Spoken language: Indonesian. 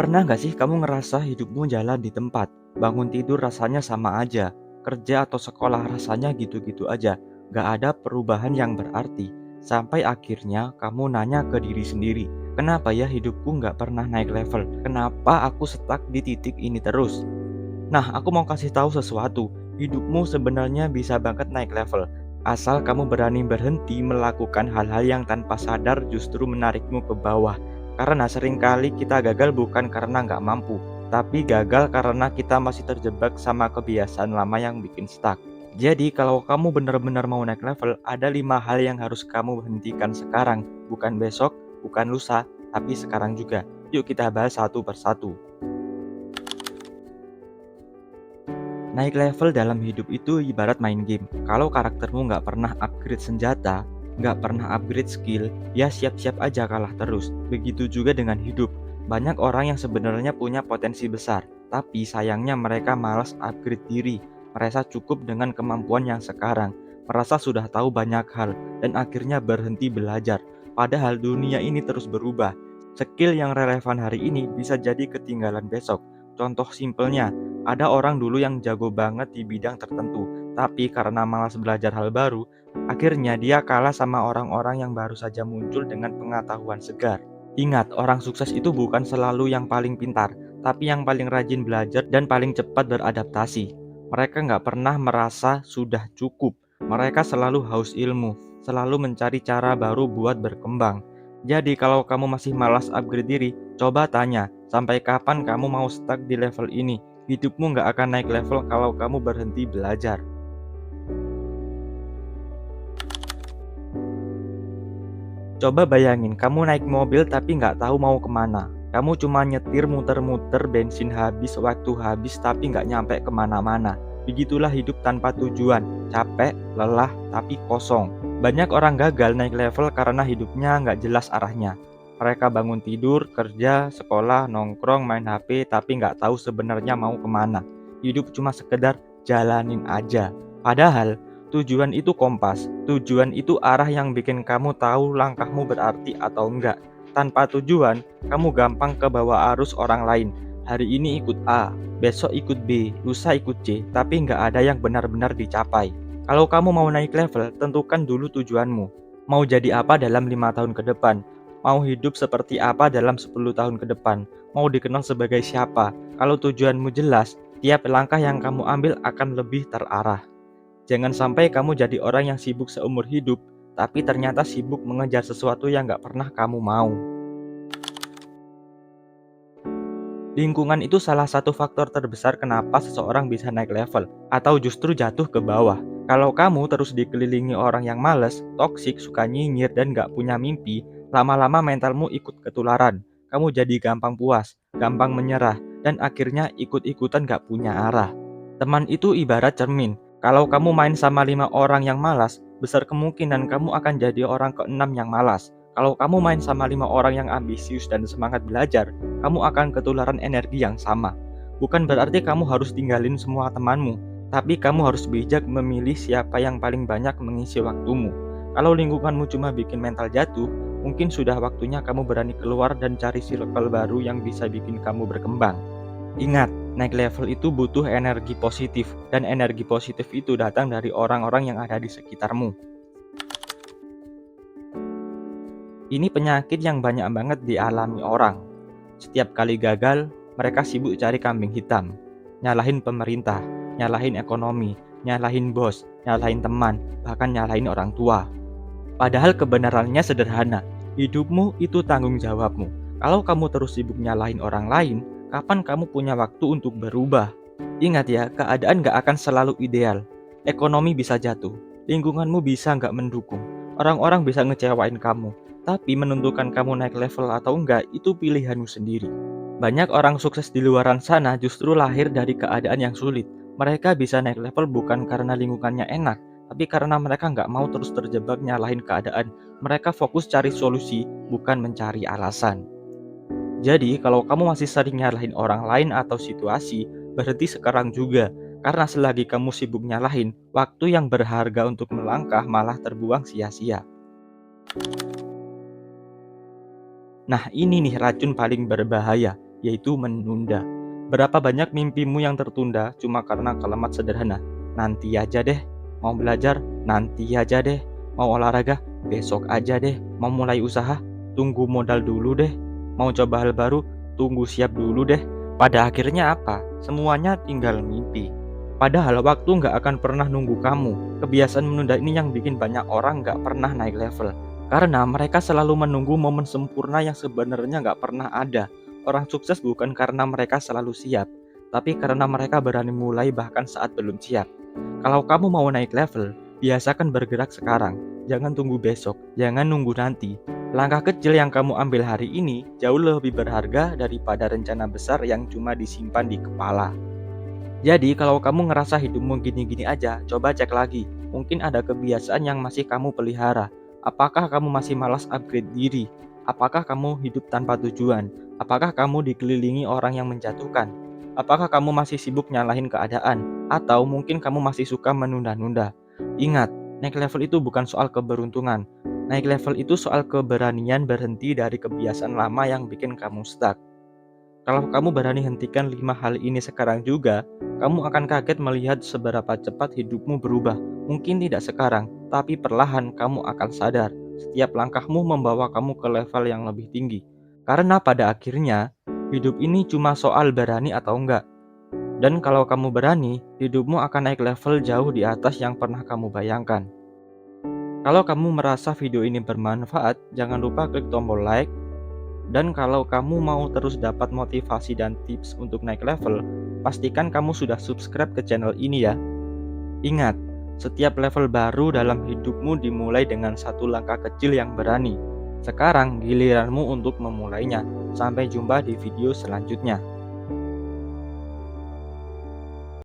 Pernah nggak sih kamu ngerasa hidupmu jalan di tempat? Bangun tidur rasanya sama aja, kerja atau sekolah rasanya gitu-gitu aja, nggak ada perubahan yang berarti. Sampai akhirnya kamu nanya ke diri sendiri, kenapa ya hidupku nggak pernah naik level? Kenapa aku stuck di titik ini terus? Nah, aku mau kasih tahu sesuatu. Hidupmu sebenarnya bisa banget naik level. Asal kamu berani berhenti melakukan hal-hal yang tanpa sadar justru menarikmu ke bawah. Karena seringkali kita gagal bukan karena nggak mampu, tapi gagal karena kita masih terjebak sama kebiasaan lama yang bikin stuck. Jadi kalau kamu benar-benar mau naik level, ada 5 hal yang harus kamu hentikan sekarang. Bukan besok, bukan lusa, tapi sekarang juga. Yuk kita bahas satu persatu. Naik level dalam hidup itu ibarat main game. Kalau karaktermu nggak pernah upgrade senjata, nggak pernah upgrade skill, ya siap-siap aja kalah terus. Begitu juga dengan hidup. Banyak orang yang sebenarnya punya potensi besar, tapi sayangnya mereka malas upgrade diri. Merasa cukup dengan kemampuan yang sekarang, merasa sudah tahu banyak hal, dan akhirnya berhenti belajar. Padahal dunia ini terus berubah. Skill yang relevan hari ini bisa jadi ketinggalan besok. Contoh simpelnya, ada orang dulu yang jago banget di bidang tertentu, tapi karena malas belajar hal baru, akhirnya dia kalah sama orang-orang yang baru saja muncul dengan pengetahuan segar. Ingat, orang sukses itu bukan selalu yang paling pintar, tapi yang paling rajin belajar dan paling cepat beradaptasi. Mereka nggak pernah merasa sudah cukup. Mereka selalu haus ilmu, selalu mencari cara baru buat berkembang. Jadi kalau kamu masih malas upgrade diri, coba tanya, sampai kapan kamu mau stuck di level ini? Hidupmu nggak akan naik level kalau kamu berhenti belajar. Coba bayangin, kamu naik mobil tapi nggak tahu mau kemana. Kamu cuma nyetir muter-muter, bensin habis, waktu habis, tapi nggak nyampe kemana-mana. Begitulah hidup tanpa tujuan, capek, lelah, tapi kosong. Banyak orang gagal naik level karena hidupnya nggak jelas arahnya. Mereka bangun tidur, kerja, sekolah, nongkrong, main HP, tapi nggak tahu sebenarnya mau kemana. Hidup cuma sekedar jalanin aja. Padahal tujuan itu kompas, tujuan itu arah yang bikin kamu tahu langkahmu berarti atau enggak. Tanpa tujuan, kamu gampang ke bawah arus orang lain. Hari ini ikut A, besok ikut B, lusa ikut C, tapi nggak ada yang benar-benar dicapai. Kalau kamu mau naik level, tentukan dulu tujuanmu. Mau jadi apa dalam 5 tahun ke depan? Mau hidup seperti apa dalam 10 tahun ke depan? Mau dikenal sebagai siapa? Kalau tujuanmu jelas, tiap langkah yang kamu ambil akan lebih terarah. Jangan sampai kamu jadi orang yang sibuk seumur hidup, tapi ternyata sibuk mengejar sesuatu yang gak pernah kamu mau. Lingkungan itu salah satu faktor terbesar kenapa seseorang bisa naik level, atau justru jatuh ke bawah. Kalau kamu terus dikelilingi orang yang males, toksik, suka nyinyir, dan gak punya mimpi, lama-lama mentalmu ikut ketularan. Kamu jadi gampang puas, gampang menyerah, dan akhirnya ikut-ikutan gak punya arah. Teman itu ibarat cermin. Kalau kamu main sama 5 orang yang malas, besar kemungkinan kamu akan jadi orang keenam yang malas. Kalau kamu main sama 5 orang yang ambisius dan semangat belajar, kamu akan ketularan energi yang sama. Bukan berarti kamu harus tinggalin semua temanmu, tapi kamu harus bijak memilih siapa yang paling banyak mengisi waktumu. Kalau lingkunganmu cuma bikin mental jatuh, mungkin sudah waktunya kamu berani keluar dan cari circle baru yang bisa bikin kamu berkembang. Ingat, naik level itu butuh energi positif, dan energi positif itu datang dari orang-orang yang ada di sekitarmu. Ini penyakit yang banyak banget dialami orang. Setiap kali gagal, mereka sibuk cari kambing hitam. Nyalahin pemerintah, nyalahin ekonomi, nyalahin bos, nyalahin teman, bahkan nyalahin orang tua. Padahal kebenarannya sederhana. Hidupmu itu tanggung jawabmu. Kalau kamu terus sibuk nyalahin orang lain, kapan kamu punya waktu untuk berubah? Ingat ya, keadaan gak akan selalu ideal. Ekonomi bisa jatuh, lingkunganmu bisa gak mendukung, orang-orang bisa ngecewain kamu. Tapi menentukan kamu naik level atau enggak, itu pilihanmu sendiri. Banyak orang sukses di luaran sana justru lahir dari keadaan yang sulit. Mereka bisa naik level bukan karena lingkungannya enak, tapi karena mereka nggak mau terus terjebak nyalahin keadaan. Mereka fokus cari solusi, bukan mencari alasan. Jadi, kalau kamu masih sering nyalahin orang lain atau situasi, berhenti sekarang juga. Karena selagi kamu sibuk nyalahin, waktu yang berharga untuk melangkah malah terbuang sia-sia. Nah, ini nih racun paling berbahaya. yaitu menunda. Berapa banyak mimpimu yang tertunda cuma karena kalimat sederhana? Nanti aja deh. Mau belajar? Nanti aja deh. Mau olahraga? Besok aja deh. Mau mulai usaha? Tunggu modal dulu deh. Mau coba hal baru? Tunggu siap dulu deh. Pada akhirnya apa? Semuanya tinggal mimpi. Padahal waktu nggak akan pernah nunggu kamu. Kebiasaan menunda ini yang bikin banyak orang nggak pernah naik level. Karena mereka selalu menunggu momen sempurna yang sebenarnya nggak pernah ada. Orang sukses bukan karena mereka selalu siap, tapi karena mereka berani mulai bahkan saat belum siap. Kalau kamu mau naik level, biasakan bergerak sekarang. Jangan tunggu besok, jangan nunggu nanti. Langkah kecil yang kamu ambil hari ini jauh lebih berharga daripada rencana besar yang cuma disimpan di kepala. Jadi kalau kamu ngerasa hidupmu gini-gini aja, coba cek lagi. Mungkin ada kebiasaan yang masih kamu pelihara. Apakah kamu masih malas upgrade diri? Apakah kamu hidup tanpa tujuan? Apakah kamu dikelilingi orang yang menjatuhkan? Apakah kamu masih sibuk nyalahin keadaan? Atau mungkin kamu masih suka menunda-nunda? Ingat, naik level itu bukan soal keberuntungan. Naik level itu soal keberanian berhenti dari kebiasaan lama yang bikin kamu stuck. Kalau kamu berani hentikan 5 hal ini sekarang juga, kamu akan kaget melihat seberapa cepat hidupmu berubah. Mungkin tidak sekarang, tapi perlahan kamu akan sadar. Setiap langkahmu membawa kamu ke level yang lebih tinggi. Karena pada akhirnya, hidup ini cuma soal berani atau enggak. Dan kalau kamu berani, hidupmu akan naik level jauh di atas yang pernah kamu bayangkan. Kalau kamu merasa video ini bermanfaat, jangan lupa klik tombol like. Dan kalau kamu mau terus dapat motivasi dan tips untuk naik level, pastikan kamu sudah subscribe ke channel ini ya. Ingat, setiap level baru dalam hidupmu dimulai dengan satu langkah kecil yang berani. Sekarang giliranmu untuk memulainya. Sampai jumpa di video selanjutnya.